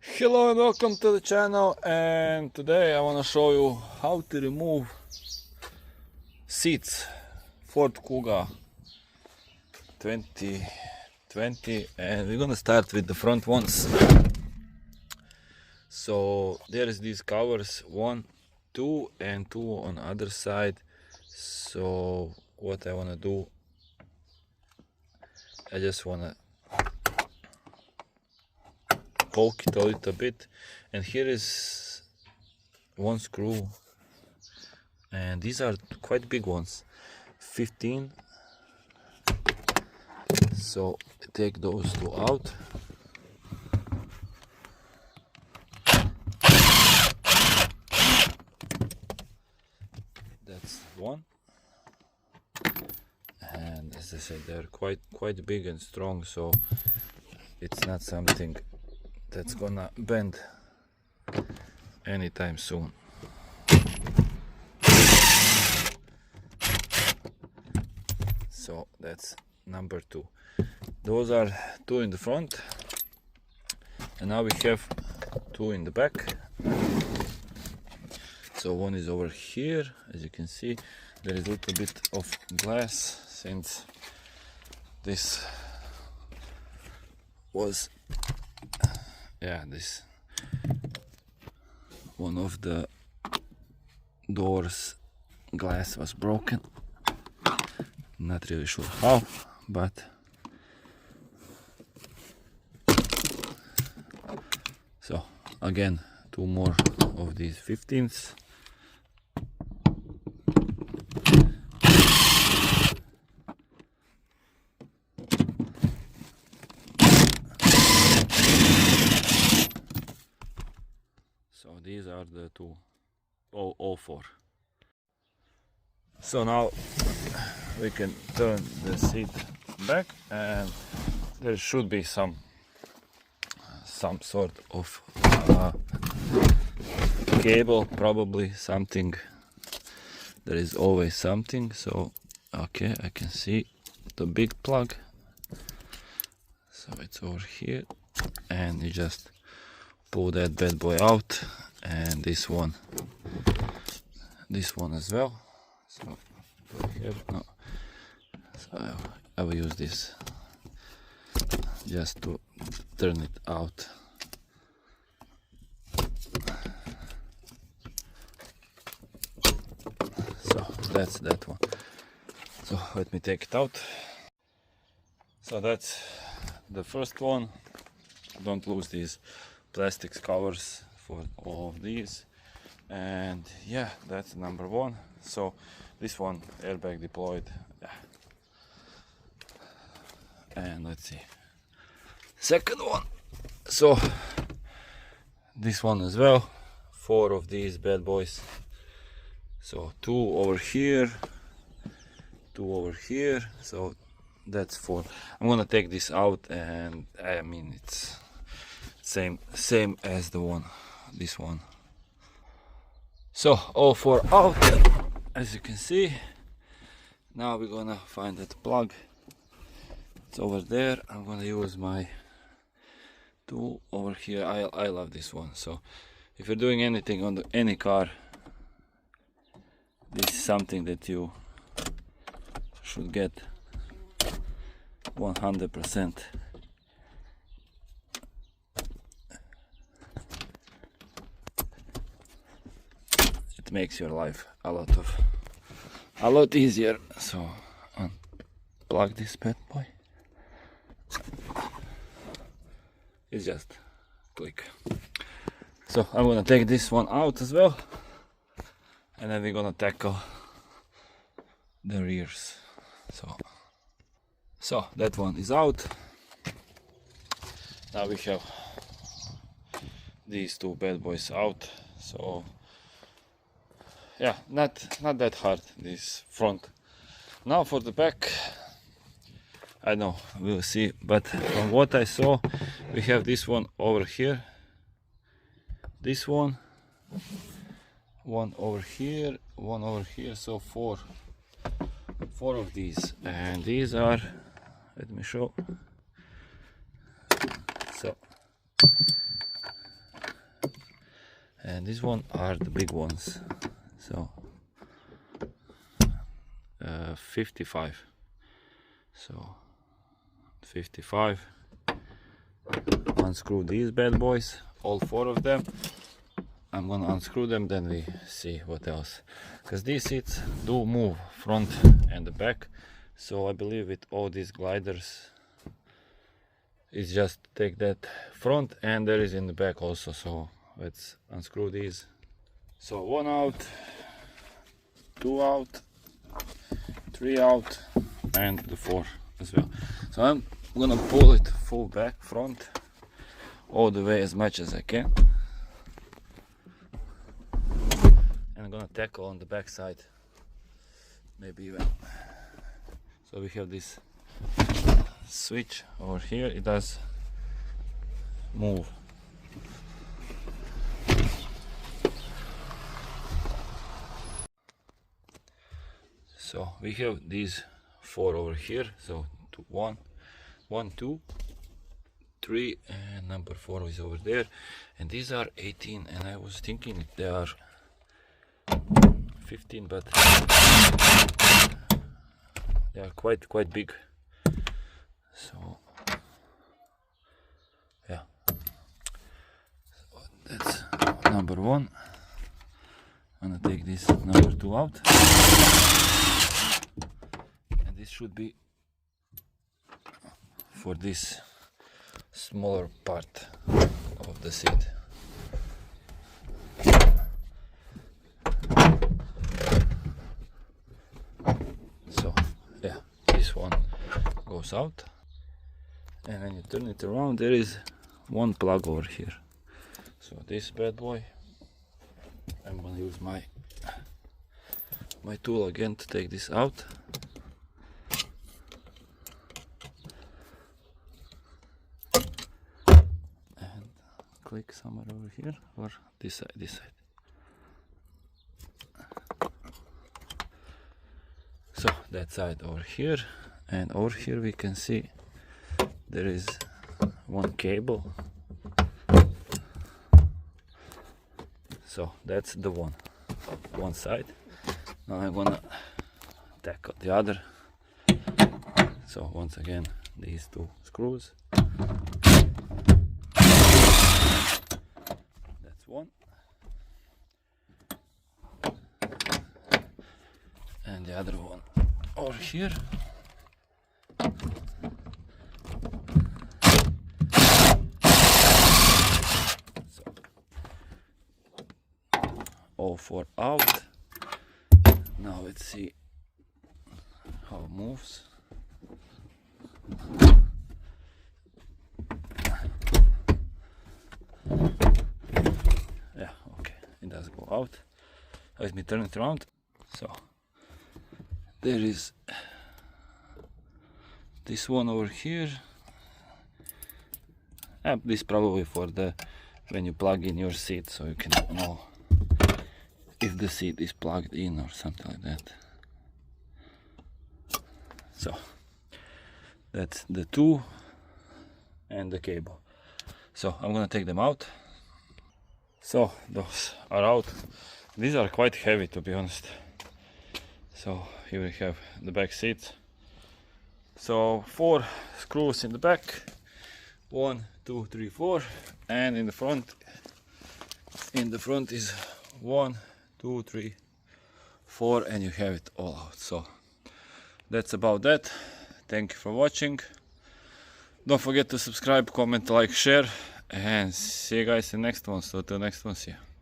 Hello and welcome to the channel, and today I want to show you how to remove seats Ford KUGA 2020, and we're gonna start with the front ones. So there is these covers, 1, 2 and 2 on the other side. So what I want to do, I just want to poke it a little bit, and here is one screw, and these are quite big ones, 15. So take those two out. That's one, and as I said, they're quite big and strong, so it's not something that's gonna bend anytime soon. So that's number 2. Those are 2 in the front, and now we have 2 in the back. So one is over here. As you can see, there is a little bit of glass, since this was this one of the doors glass was broken. Not really sure how, but so again 2 more of these 15s. So these are the all 4. So now we can turn the seat back, and there should be some sort of cable, probably something. There is always something. So okay, I can see the big plug, so it's over here, and you just pull that bad boy out, and this one as well. So here, no. So I will use this just to turn it out. So that's that one. So let me take it out. So that's the first one. Don't lose these plastics covers for all of these. And yeah, that's number 1. So this one, airbag deployed. And let's see, second one. So this one as well, 4 of these bad boys. So 2 over here, 2 over here, so that's 4. I'm gonna take this out, and I mean it's same as the one, this one. So all 4 out, as you can see. Now we're gonna find that plug. It's over there. I'm gonna use my tool over here. I love this one. So if you're doing anything on any car, this is something that you should get 100%. It makes your life a lot easier. So unplug this bad boy. It's just click. So I'm gonna take this one out as well, and then we're gonna tackle the rears. So that one is out. Now we have these 2 bad boys out. So yeah, not that hard, this front. Now for the back, I know, we'll see, but from what I saw, we have this one over here, this one over here, one over here, so 4 of these, and these are, let me show. So and these one are the big ones. So 55. So 55. Unscrew these bad boys, all 4 of them. I'm gonna unscrew them, then we see what else, because these seats do move front and the back. So I believe with all these gliders it's just take that front, and there is in the back also. So let's unscrew these. So 1 out, 2 out, 3 out, and the 4 as well. So I'm gonna pull it full back front all the way as much as I can, and I'm gonna tackle on the back side, maybe even. So we have this switch over here, it does move. So we have these 4 over here, so 1, 2, 3, and number 4 is over there, and these are 18, and I was thinking they are 15, but they are quite big. So yeah, so that's number 1. I'm gonna take this number 2 out, and this should be for this smaller part of the seat. So yeah, this one goes out, and when you turn it around, there is one plug over here. So this bad boy, I'm gonna use my tool again to take this out. And click somewhere over here, or this side. So that side over here, and over here we can see there is one cable. So that's the one side. Now I'm gonna tackle the other. So once again, these 2 screws. That's one. And the other one over here. So all 4 out. Now let's see how it moves. Yeah, okay, it does go out. Let me turn it around. So there is this one over here. This probably for the when you plug in your seat, so you can know if the seat is plugged in or something like that. So that's the 2 and the cable. So I'm gonna take them out. So those are out. These are quite heavy, to be honest. So here we have the back seat. So 4 screws in the back, 1, 2, 3, 4, and in the front is 1, 2, 3, 4, and you have it all out. So that's about that. Thank you for watching. Don't forget to subscribe, comment, like, share, and see you guys in the next one. So till next one, see ya.